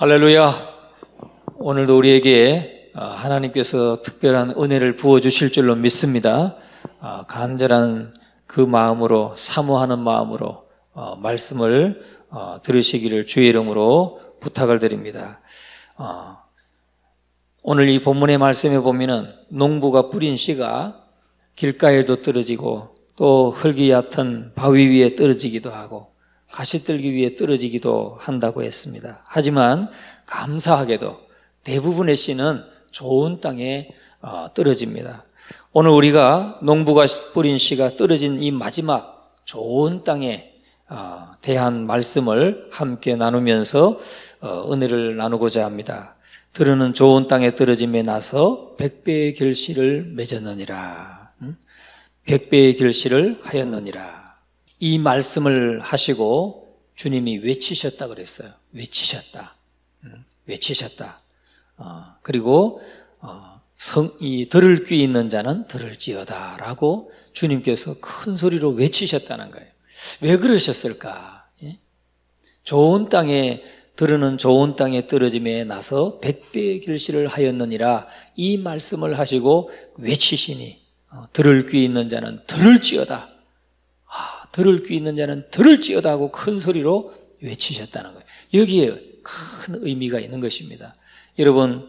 할렐루야. 오늘도 우리에게 하나님께서 특별한 은혜를 부어주실 줄로 믿습니다. 간절한 그 마음으로, 사모하는 마음으로 말씀을 들으시기를 주의 이름으로 부탁을 드립니다. 오늘 이 본문의 말씀에 보면은 농부가 뿌린 씨가 길가에도 떨어지고 또 흙이 얕은 바위 위에 떨어지기도 하고 가시떨기 위에 떨어지기도 한다고 했습니다. 하지만 감사하게도 대부분의 씨는 좋은 땅에 떨어집니다. 오늘 우리가 농부가 뿌린 씨가 떨어진 이 마지막 좋은 땅에 대한 말씀을 함께 나누면서 은혜를 나누고자 합니다. 들으는 좋은 땅에 떨어짐에 나서 100배의 결실을 맺었느니라. 100배의 결실을 하였느니라. 이 말씀을 하시고 주님이 외치셨다 그랬어요. 외치셨다. 외치셨다. 그리고 이 들을 귀 있는 자는 들을지어다 라고 주님께서 큰 소리로 외치셨다는 거예요. 왜 그러셨을까? 좋은 땅에 들으는 좋은 땅에 떨어짐에 나서 100배의 결실을 하였느니라 이 말씀을 하시고 외치시니 들을 귀 있는 자는 들을지어다. 들을 귀 있는 자는 들을지어다 하고 큰 소리로 외치셨다는 거예요. 여기에 큰 의미가 있는 것입니다. 여러분,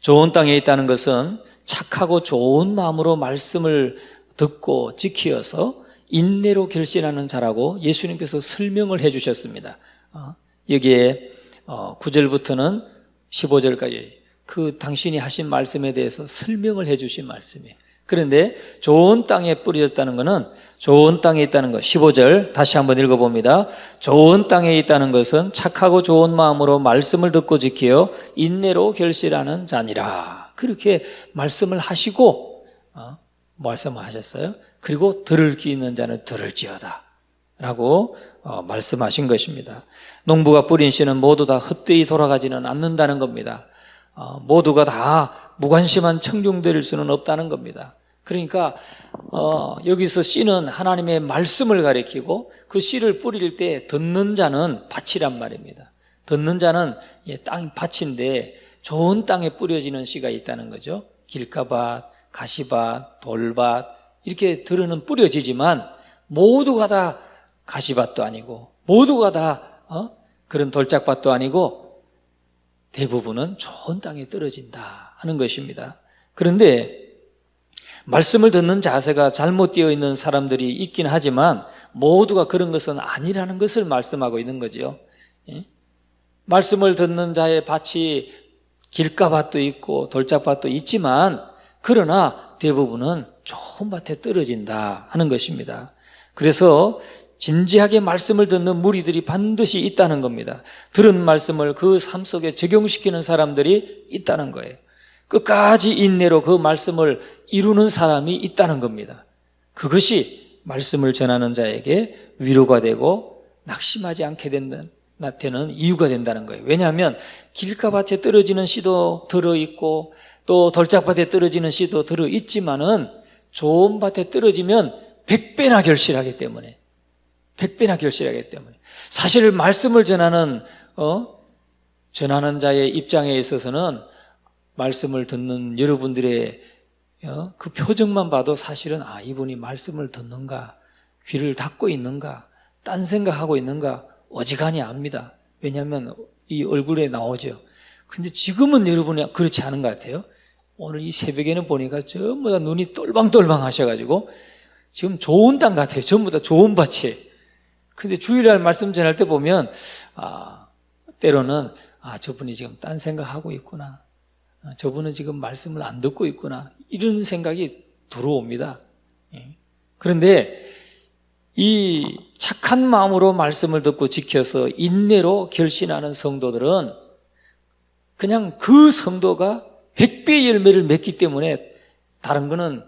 좋은 땅에 있다는 것은 착하고 좋은 마음으로 말씀을 듣고 지키어서 인내로 결신하는 자라고 예수님께서 설명을 해 주셨습니다. 여기에 9절부터는 15절까지 그 당신이 하신 말씀에 대해서 설명을 해 주신 말씀이에요. 그런데 좋은 땅에 뿌려졌다는 것은 좋은 땅에 있다는 것. 15절 다시 한번 읽어봅니다. 좋은 땅에 있다는 것은 착하고 좋은 마음으로 말씀을 듣고 지키어 인내로 결실하는 자니라. 그렇게 말씀을 하시고 말씀을 하셨어요. 그리고 들을 귀 있는 자는 들을지어다 라고 말씀하신 것입니다. 농부가 뿌린 씨는 모두 다 헛되이 돌아가지는 않는다는 겁니다. 모두가 다 무관심한 청중될 수는 없다는 겁니다. 그러니까 여기서 씨는 하나님의 말씀을 가리키고 그 씨를 뿌릴 때 듣는 자는 밭이란 말입니다. 듣는 자는 땅 밭인데 좋은 땅에 뿌려지는 씨가 있다는 거죠. 길가밭, 가시밭, 돌밭 이렇게 들으는 뿌려지지만 모두가 다 가시밭도 아니고 모두가 다 그런 돌짝밭도 아니고 대부분은 좋은 땅에 떨어진다 하는 것입니다. 그런데 말씀을 듣는 자세가 잘못되어 있는 사람들이 있긴 하지만 모두가 그런 것은 아니라는 것을 말씀하고 있는 거죠. 말씀을 듣는 자의 밭이 길가밭도 있고 돌짝밭도 있지만 그러나 대부분은 좋은 밭에 떨어진다 하는 것입니다. 그래서 진지하게 말씀을 듣는 무리들이 반드시 있다는 겁니다. 들은 말씀을 그 삶 속에 적용시키는 사람들이 있다는 거예요. 끝까지 인내로 그 말씀을 이루는 사람이 있다는 겁니다. 그것이 말씀을 전하는 자에게 위로가 되고 낙심하지 않게 되는 이유가 된다는 거예요. 왜냐하면 길가밭에 떨어지는 씨도 들어있고 또 돌짝밭에 떨어지는 씨도 들어있지만은 좋은 밭에 떨어지면 100배나 결실하기 때문에 100배나 결실하기 때문에 사실 말씀을 전하는 자의 입장에 있어서는 말씀을 듣는 여러분들의 그 표정만 봐도 사실은 이분이 말씀을 듣는가, 귀를 닫고 있는가, 딴 생각하고 있는가 어지간히 압니다. 왜냐하면 이 얼굴에 나오죠. 근데 지금은 여러분이 그렇지 않은 것 같아요. 오늘 이 새벽에는 보니까 전부 다 눈이 똘방똘방 하셔가지고 지금 좋은 땅 같아요. 전부 다 좋은 밭이에요. 근데 주일날 말씀 전할 때 보면 때로는 저분이 지금 딴 생각하고 있구나, 저분은 지금 말씀을 안 듣고 있구나 이런 생각이 들어옵니다. 그런데 이 착한 마음으로 말씀을 듣고 지켜서 인내로 결신하는 성도들은 그냥 그 성도가 100배의 열매를 맺기 때문에 다른 거는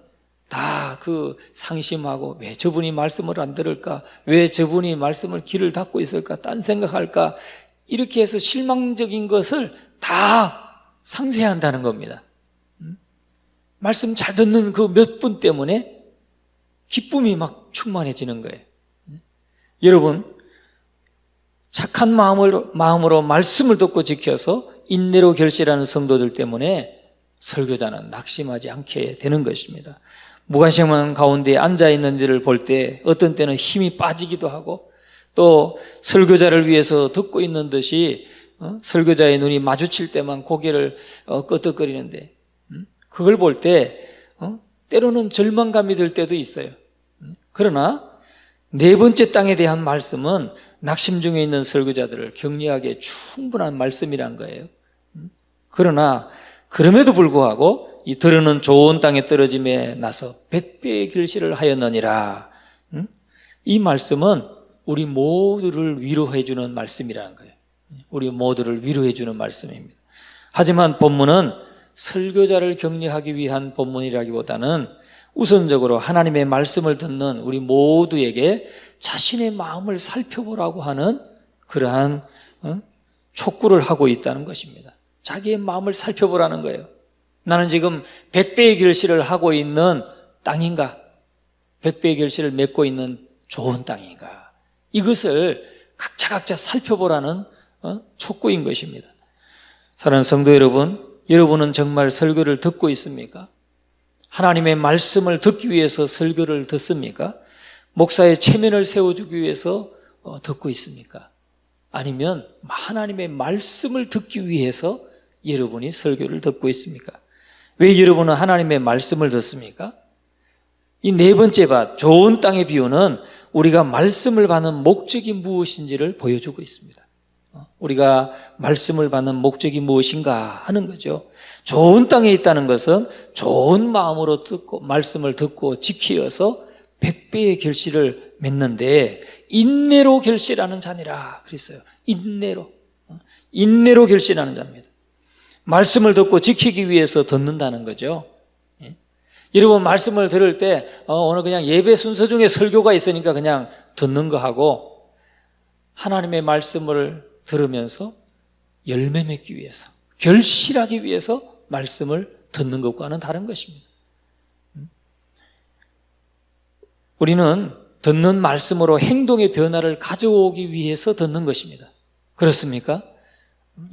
다 그 상심하고 왜 저분이 말씀을 안 들을까, 왜 저분이 말씀을 귀를 닫고 있을까, 딴 생각할까 이렇게 해서 실망적인 것을 다 상쇄한다는 겁니다. 말씀 잘 듣는 그 몇 분 때문에 기쁨이 막 충만해지는 거예요. 여러분, 착한 마음으로 말씀을 듣고 지켜서 인내로 결실하는 성도들 때문에 설교자는 낙심하지 않게 되는 것입니다. 무관심한 가운데 앉아있는 이들을 볼 때 어떤 때는 힘이 빠지기도 하고, 또 설교자를 위해서 듣고 있는 듯이 설교자의 눈이 마주칠 때만 고개를 끄덕거리는데, 그걸 볼 때 때로는 절망감이 들 때도 있어요. 그러나 네 번째 땅에 대한 말씀은 낙심 중에 있는 설교자들을 격려하기에 충분한 말씀이란 거예요. 그러나 그럼에도 불구하고 이 들으는 좋은 땅에 떨어짐에 나서 100배의 결실을 하였느니라. 이 말씀은 우리 모두를 위로해 주는 말씀이라는 거예요. 우리 모두를 위로해 주는 말씀입니다. 하지만 본문은 설교자를 격려하기 위한 본문이라기보다는 우선적으로 하나님의 말씀을 듣는 우리 모두에게 자신의 마음을 살펴보라고 하는 그러한 촉구를 하고 있다는 것입니다. 자기의 마음을 살펴보라는 거예요. 나는 지금 100배의 결실을 하고 있는 땅인가? 100배의 결실을 맺고 있는 좋은 땅인가? 이것을 각자 살펴보라는 촉구인 것입니다. 사랑하는 성도 여러분, 여러분은 정말 설교를 듣고 있습니까? 하나님의 말씀을 듣기 위해서 설교를 듣습니까? 목사의 체면을 세워주기 위해서 듣고 있습니까? 아니면 하나님의 말씀을 듣기 위해서 여러분이 설교를 듣고 있습니까? 왜 여러분은 하나님의 말씀을 듣습니까? 이 네 번째 밭, 좋은 땅의 비유는 우리가 말씀을 받는 목적이 무엇인지를 보여주고 있습니다. 우리가 말씀을 받는 목적이 무엇인가 하는 거죠. 좋은 땅에 있다는 것은 좋은 마음으로 듣고 말씀을 듣고 지키어서 100배의 결실을 맺는데 인내로 결실하는 자니라 그랬어요. 인내로 결실하는 자입니다. 말씀을 듣고 지키기 위해서 듣는다는 거죠. 여러분 말씀을 들을 때 오늘 그냥 예배 순서 중에 설교가 있으니까 그냥 듣는 거 하고, 하나님의 말씀을 들으면서 열매 맺기 위해서, 결실하기 위해서 말씀을 듣는 것과는 다른 것입니다. 우리는 듣는 말씀으로 행동의 변화를 가져오기 위해서 듣는 것입니다. 그렇습니까?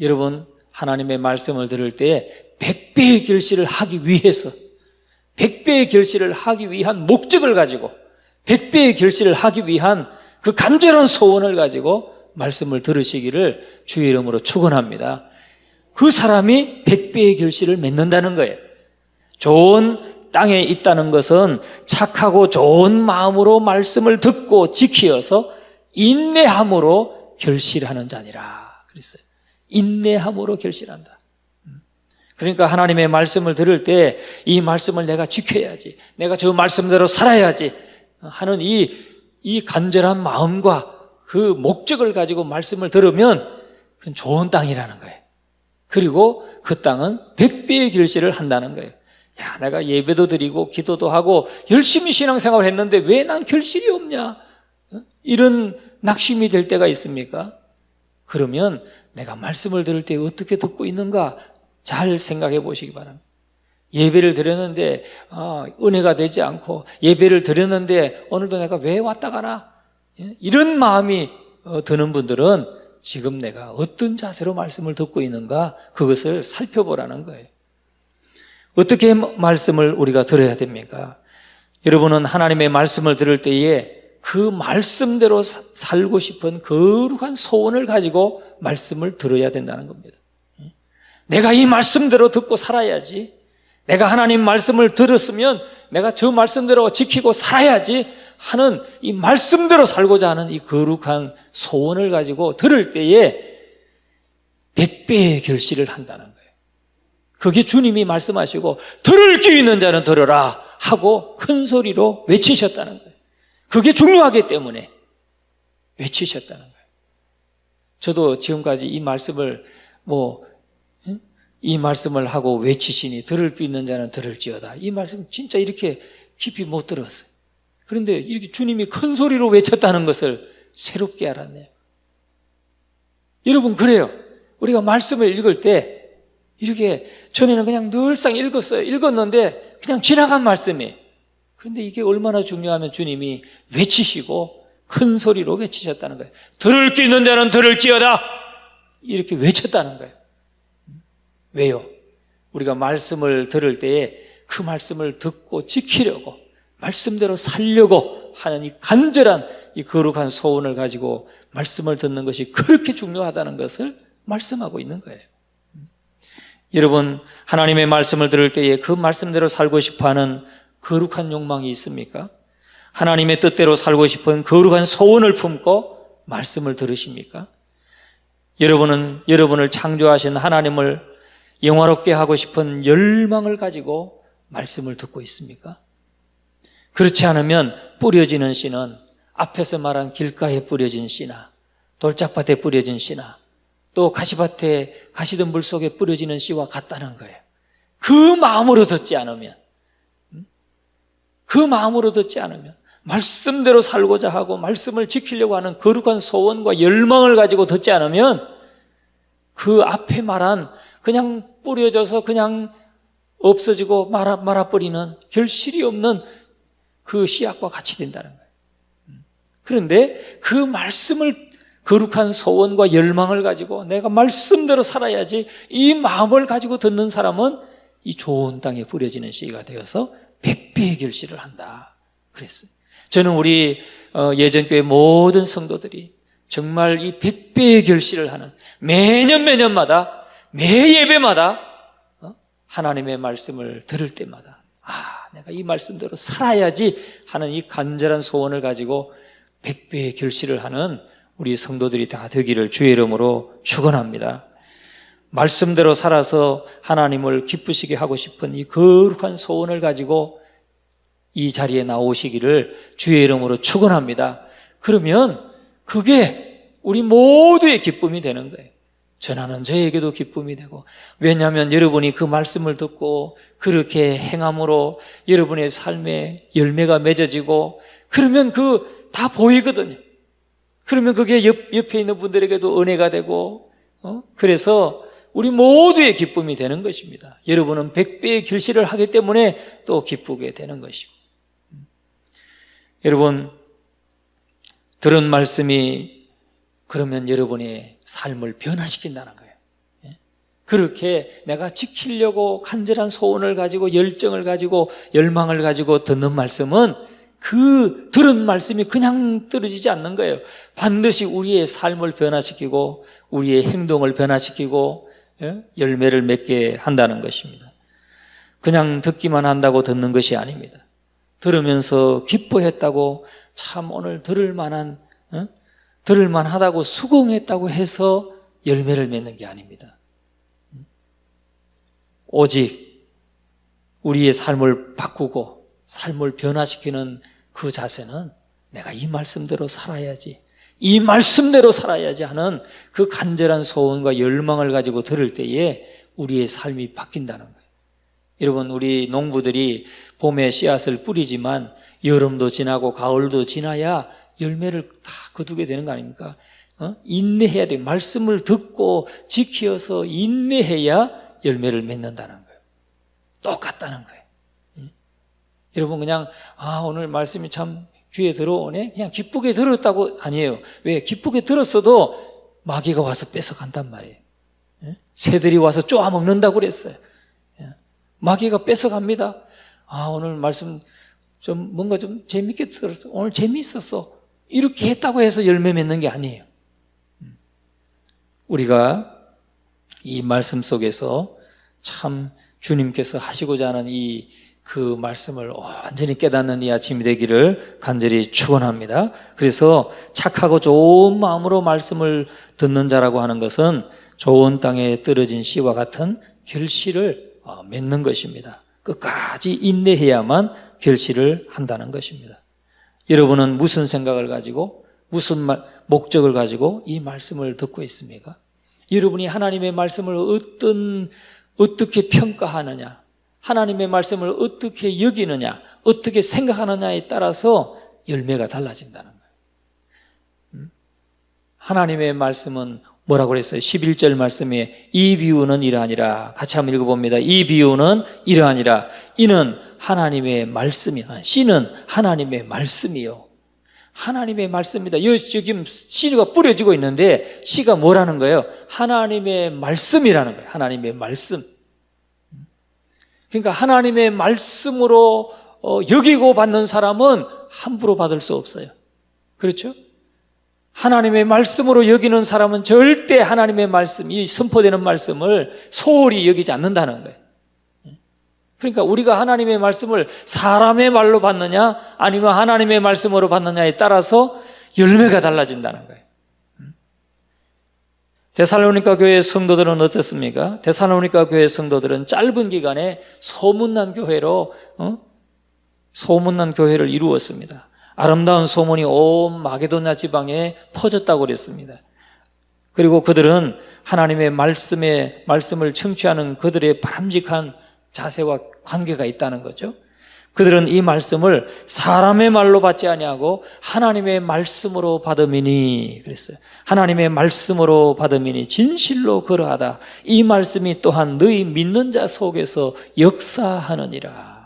여러분 하나님의 말씀을 들을 때 100배의 결실을 하기 위해서, 100배의 결실을 하기 위한 목적을 가지고, 100배의 결실을 하기 위한 그 간절한 소원을 가지고 말씀을 들으시기를 주의 이름으로 축원합니다. 그 사람이 100배의 결실을 맺는다는 거예요. 좋은 땅에 있다는 것은 착하고 좋은 마음으로 말씀을 듣고 지키어서 인내함으로 결실하는 자니라 그랬어요. 인내함으로 결실한다. 그러니까 하나님의 말씀을 들을 때 이 말씀을 내가 지켜야지, 내가 저 말씀대로 살아야지 하는 이 간절한 마음과 그 목적을 가지고 말씀을 들으면 그건 좋은 땅이라는 거예요. 그리고 그 땅은 100배의 결실을 한다는 거예요. 야, 내가 예배도 드리고 기도도 하고 열심히 신앙생활을 했는데 왜 난 결실이 없냐? 이런 낙심이 될 때가 있습니까? 그러면 내가 말씀을 들을 때 어떻게 듣고 있는가 잘 생각해 보시기 바랍니다. 예배를 드렸는데 은혜가 되지 않고, 예배를 드렸는데 오늘도 내가 왜 왔다 가나? 이런 마음이 드는 분들은 지금 내가 어떤 자세로 말씀을 듣고 있는가, 그것을 살펴보라는 거예요. 어떻게 말씀을 우리가 들어야 됩니까? 여러분은 하나님의 말씀을 들을 때에 그 말씀대로 살고 싶은 거룩한 소원을 가지고 말씀을 들어야 된다는 겁니다. 내가 이 말씀대로 듣고 살아야지, 내가 하나님 말씀을 들었으면 내가 저 말씀대로 지키고 살아야지 하는 이 말씀대로 살고자 하는 이 거룩한 소원을 가지고 들을 때에 100배의 결실을 한다는 거예요. 그게 주님이 말씀하시고 들을 귀 있는 자는 들으라 하고 큰 소리로 외치셨다는 거예요. 그게 중요하기 때문에 외치셨다는 거예요. 저도 지금까지 이 말씀을 하고 외치시니 들을 귀 있는 자는 들을지어다, 이 말씀 진짜 이렇게 깊이 못 들었어요. 그런데 이렇게 주님이 큰 소리로 외쳤다는 것을 새롭게 알았네요. 여러분 그래요. 우리가 말씀을 읽을 때 이렇게 전에는 그냥 늘상 읽었는데 그냥 지나간 말씀이에요. 그런데 이게 얼마나 중요하면 주님이 외치시고 큰 소리로 외치셨다는 거예요. 들을 수 있는 자는 들을지어다. 이렇게 외쳤다는 거예요. 왜요? 우리가 말씀을 들을 때에 그 말씀을 듣고 지키려고, 말씀대로 살려고 하는 이 간절한 이 거룩한 소원을 가지고 말씀을 듣는 것이 그렇게 중요하다는 것을 말씀하고 있는 거예요. 여러분, 하나님의 말씀을 들을 때에 그 말씀대로 살고 싶어하는 거룩한 욕망이 있습니까? 하나님의 뜻대로 살고 싶은 거룩한 소원을 품고 말씀을 들으십니까? 여러분은 여러분을 창조하신 하나님을 영화롭게 하고 싶은 열망을 가지고 말씀을 듣고 있습니까? 그렇지 않으면 뿌려지는 씨는 앞에서 말한 길가에 뿌려진 씨나 돌짝밭에 뿌려진 씨나 또 가시밭에 가시덤불 속에 뿌려지는 씨와 같다는 거예요. 그 마음으로 듣지 않으면, 말씀대로 살고자 하고 말씀을 지키려고 하는 거룩한 소원과 열망을 가지고 듣지 않으면 그 앞에 말한 그냥 뿌려져서 그냥 없어지고 말아버리는 결실이 없는 그 씨앗과 같이 된다는 거예요. 그런데 그 말씀을, 거룩한 소원과 열망을 가지고 내가 말씀대로 살아야지, 이 마음을 가지고 듣는 사람은 이 좋은 땅에 뿌려지는 씨가 되어서 100배의 결실을 한다 그랬어요. 저는 우리 예전교회 모든 성도들이 정말 이 100배의 결실을 하는, 매년마다 매 예배마다 하나님의 말씀을 들을 때마다 내가 이 말씀대로 살아야지 하는 이 간절한 소원을 가지고 100배의 결실을 하는 우리 성도들이 다 되기를 주의 이름으로 축원합니다. 말씀대로 살아서 하나님을 기쁘시게 하고 싶은 이 거룩한 소원을 가지고 이 자리에 나오시기를 주의 이름으로 축원합니다. 그러면 그게 우리 모두의 기쁨이 되는 거예요. 전하는 저에게도 기쁨이 되고, 왜냐하면 여러분이 그 말씀을 듣고 그렇게 행함으로 여러분의 삶에 열매가 맺어지고, 그러면 그 다 보이거든요. 그러면 그게 옆에 있는 분들에게도 은혜가 되고, 그래서 우리 모두의 기쁨이 되는 것입니다. 여러분은 100배의 결실을 하기 때문에 또 기쁘게 되는 것이고, 여러분 들은 말씀이 그러면 여러분의 삶을 변화시킨다는 거예요. 그렇게 내가 지키려고 간절한 소원을 가지고 열정을 가지고 열망을 가지고 듣는 말씀은 그 들은 말씀이 그냥 떨어지지 않는 거예요. 반드시 우리의 삶을 변화시키고 우리의 행동을 변화시키고 열매를 맺게 한다는 것입니다. 그냥 듣기만 한다고 듣는 것이 아닙니다. 들으면서 기뻐했다고 참 오늘 들을만하다고 수긍했다고 해서 열매를 맺는 게 아닙니다. 오직 우리의 삶을 바꾸고 삶을 변화시키는 그 자세는 내가 이 말씀대로 살아야지, 이 말씀대로 살아야지 하는 그 간절한 소원과 열망을 가지고 들을 때에 우리의 삶이 바뀐다는 거예요. 여러분, 우리 농부들이 봄에 씨앗을 뿌리지만 여름도 지나고 가을도 지나야 열매를 다 거두게 되는 거 아닙니까? 인내해야 돼요. 말씀을 듣고 지켜서 인내해야 열매를 맺는다는 거예요. 똑같다는 거예요. 여러분 그냥 오늘 말씀이 참 귀에 들어오네, 그냥 기쁘게 들었다고 아니에요. 왜? 기쁘게 들었어도 마귀가 와서 뺏어간단 말이에요. 새들이 와서 쪼아먹는다고 그랬어요. 마귀가 뺏어갑니다. 오늘 말씀 좀 뭔가 좀 재밌게 들었어, 오늘 재미있었어, 이렇게 했다고 해서 열매 맺는 게 아니에요. 우리가 이 말씀 속에서 참 주님께서 하시고자 하는 그 말씀을 완전히 깨닫는 이 아침이 되기를 간절히 축원합니다. 그래서 착하고 좋은 마음으로 말씀을 듣는 자라고 하는 것은 좋은 땅에 떨어진 씨와 같은 결실을 맺는 것입니다. 끝까지 인내해야만 결실을 한다는 것입니다. 여러분은 무슨 생각을 가지고 무슨 목적을 가지고 이 말씀을 듣고 있습니까? 여러분이 하나님의 말씀을 어떻게 평가하느냐, 하나님의 말씀을 어떻게 여기느냐, 어떻게 생각하느냐에 따라서 열매가 달라진다는 거예요. 하나님의 말씀은 뭐라고 그랬어요? 11절 말씀에 이 비유는 이러하니라. 같이 한번 읽어봅니다. 이 비유는 이러하니라. 이는 하나님의 말씀이야. 씨는 하나님의 말씀이요. 하나님의 말씀입니다. 여기 지금 씨가 뿌려지고 있는데 씨가 뭐라는 거예요? 하나님의 말씀이라는 거예요. 하나님의 말씀. 그러니까 하나님의 말씀으로 여기고 받는 사람은 함부로 받을 수 없어요. 그렇죠? 하나님의 말씀으로 여기는 사람은 절대 하나님의 말씀, 이 선포되는 말씀을 소홀히 여기지 않는다는 거예요. 그러니까 우리가 하나님의 말씀을 사람의 말로 받느냐 아니면 하나님의 말씀으로 받느냐에 따라서 열매가 달라진다는 거예요. 데살로니가 교회 성도들은 어떻습니까? 데살로니가 교회 성도들은 짧은 기간에 소문난 교회를 이루었습니다. 아름다운 소문이 온 마게도냐 지방에 퍼졌다고 그랬습니다. 그리고 그들은 하나님의 말씀을 청취하는 그들의 바람직한 자세와 관계가 있다는 거죠. 그들은 이 말씀을 사람의 말로 받지 아니하고 하나님의 말씀으로 받음이니 그랬어요. 하나님의 말씀으로 받음이니 진실로 그러하다. 이 말씀이 또한 너희 믿는 자 속에서 역사하느니라.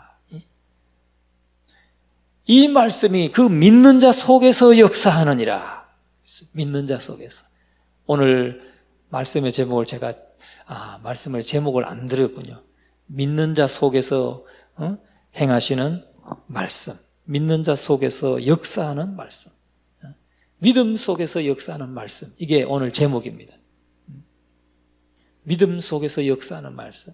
이 말씀이 그 믿는 자 속에서 역사하느니라. 믿는 자 속에서. 오늘 말씀의 제목을 말씀의 제목을 안 드렸군요. 믿는 자 속에서 행하시는 말씀, 믿는 자 속에서 역사하는 말씀, 믿음 속에서 역사하는 말씀, 이게 오늘 제목입니다. 믿음 속에서 역사하는 말씀.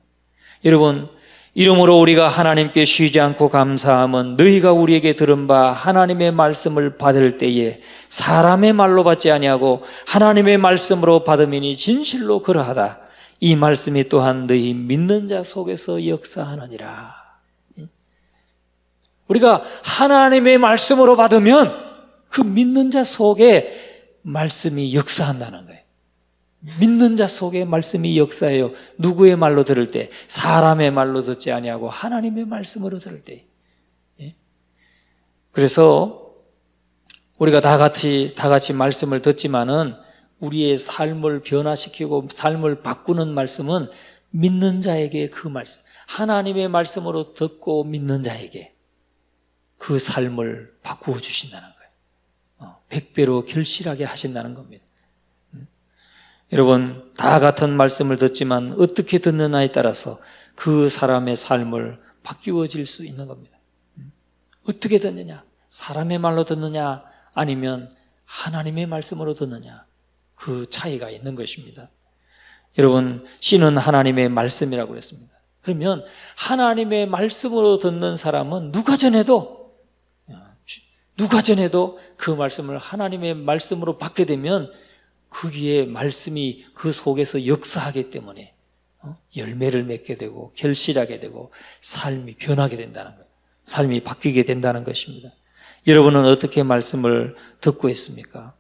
여러분, 이러므로 우리가 하나님께 쉬지 않고 감사함은 너희가 우리에게 들은 바 하나님의 말씀을 받을 때에 사람의 말로 받지 아니하고 하나님의 말씀으로 받음이니 진실로 그러하다. 이 말씀이 또한 너희 믿는 자 속에서 역사하느니라. 우리가 하나님의 말씀으로 받으면 그 믿는 자 속에 말씀이 역사한다는 거예요. 믿는 자 속에 말씀이 역사해요. 누구의 말로 들을 때? 사람의 말로 듣지 아니하고 하나님의 말씀으로 들을 때. 그래서 우리가 다 같이 말씀을 듣지만은 우리의 삶을 변화시키고 삶을 바꾸는 말씀은 믿는 자에게 그 말씀, 하나님의 말씀으로 듣고 믿는 자에게 그 삶을 바꾸어 주신다는 거예요. 100배로 결실하게 하신다는 겁니다. 여러분, 다 같은 말씀을 듣지만 어떻게 듣느냐에 따라서 그 사람의 삶을 바뀌어질 수 있는 겁니다. 어떻게 듣느냐? 사람의 말로 듣느냐? 아니면 하나님의 말씀으로 듣느냐? 그 차이가 있는 것입니다. 여러분, 씨는 하나님의 말씀이라고 그랬습니다. 그러면 하나님의 말씀으로 듣는 사람은 누가 전해도 그 말씀을 하나님의 말씀으로 받게 되면 거기에 말씀이 그 속에서 역사하기 때문에 열매를 맺게 되고 결실하게 되고 삶이 변하게 된다는 거예요. 삶이 바뀌게 된다는 것입니다. 여러분은 어떻게 말씀을 듣고 있습니까?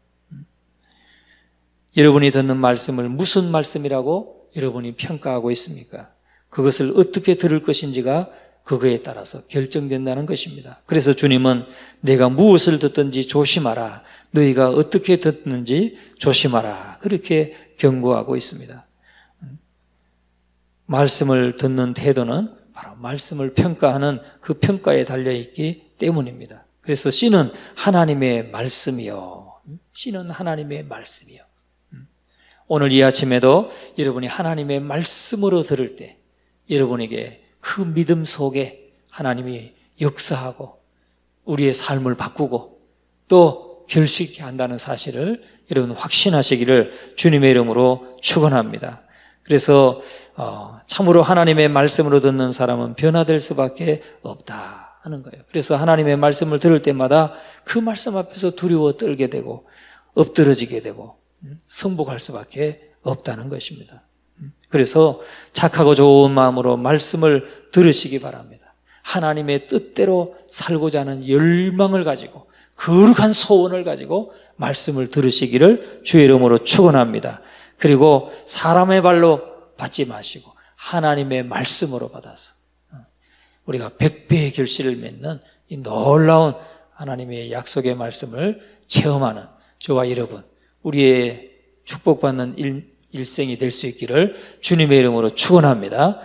여러분이 듣는 말씀을 무슨 말씀이라고 여러분이 평가하고 있습니까? 그것을 어떻게 들을 것인지가 그거에 따라서 결정된다는 것입니다. 그래서 주님은 내가 무엇을 듣든지 조심하라. 너희가 어떻게 듣는지 조심하라. 그렇게 경고하고 있습니다. 말씀을 듣는 태도는 바로 말씀을 평가하는 그 평가에 달려있기 때문입니다. 그래서 씨는 하나님의 말씀이요. 씨는 하나님의 말씀이요. 오늘 이 아침에도 여러분이 하나님의 말씀으로 들을 때 여러분에게 그 믿음 속에 하나님이 역사하고 우리의 삶을 바꾸고 또 결실케 한다는 사실을 여러분 확신하시기를 주님의 이름으로 축원합니다. 그래서 참으로 하나님의 말씀으로 듣는 사람은 변화될 수밖에 없다 하는 거예요. 그래서 하나님의 말씀을 들을 때마다 그 말씀 앞에서 두려워 떨게 되고 엎드러지게 되고 승복할 수밖에 없다는 것입니다. 그래서 착하고 좋은 마음으로 말씀을 들으시기 바랍니다. 하나님의 뜻대로 살고자 하는 열망을 가지고 거룩한 소원을 가지고 말씀을 들으시기를 주의 이름으로 축원합니다. 그리고 사람의 발로 받지 마시고 하나님의 말씀으로 받아서 우리가 100배의 결실을 맺는 이 놀라운 하나님의 약속의 말씀을 체험하는 저와 여러분, 우리의 축복받는 일생이 될 수 있기를 주님의 이름으로 축원합니다.